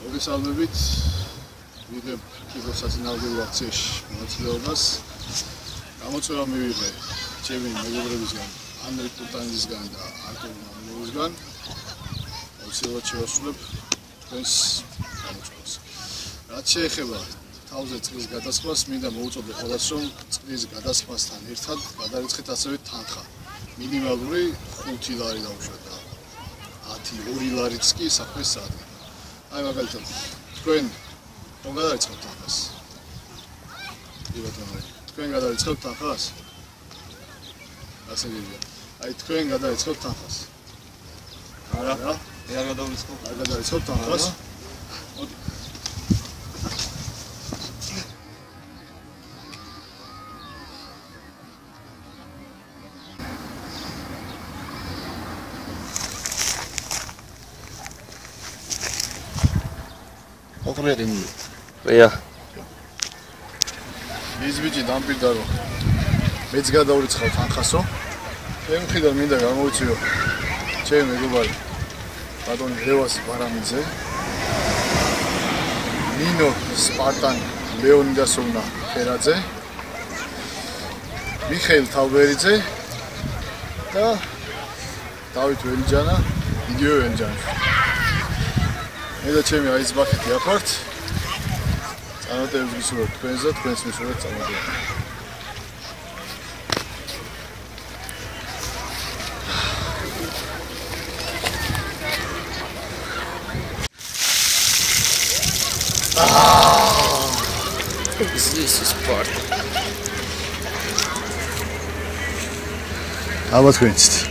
მოგესალმებით. ვიღებ კიბოსაწინააღმდეგო აქციაში მონაწილეობას. გამოწვევა მივიღე ჩემი მეგობრებისგან, ანდრე კუტანიძისგან და არტურ მამულოვისგან. აუცილებლად შევასრულებ თქვენს გამოწვევას. რაც შეეხება თავზე წყლის გადასხმას, მინდა მოუწოდე ყველას, რომ წყლის გადასხმასთან ერთად გადარიცხეთ ასევე თანხა. მინიმალური 5 ლარი დაუშვათ და 2 ლარიც კი საქმეს საათი. აი მაგალითად, თქვენ რომ გადარიცხებთ თანხას. თქვენ გადარიცხებთ თანხას? ასე გიგია. აი თქვენ გადარიცხებთ თანხას. არა, მე არ გადავრიცხებ. არ გადარიცხებთ თანხას? მოდი. ოღონდ ვია ის ბიჭი დამპირდა რომ მეც გადავრიცხავ თანხასო. მე მხრიდან მინდა გამოვიწიო ჩემი მეგობარი ბატონი ლევას ბარამიძე, ნინო სპარტან ლეონიდასოვნა ხერაძე, მიხეილ თავბერიძე და დავით ველიჯანა, იგივე ველიჯანა. მე და ჩემი აიზბახეთი აფართ. წარმატებებს გისურვებთ თქვენს და თქვენს მისურვებთ წარმატებებს. This is part. ალბათ გვენცით.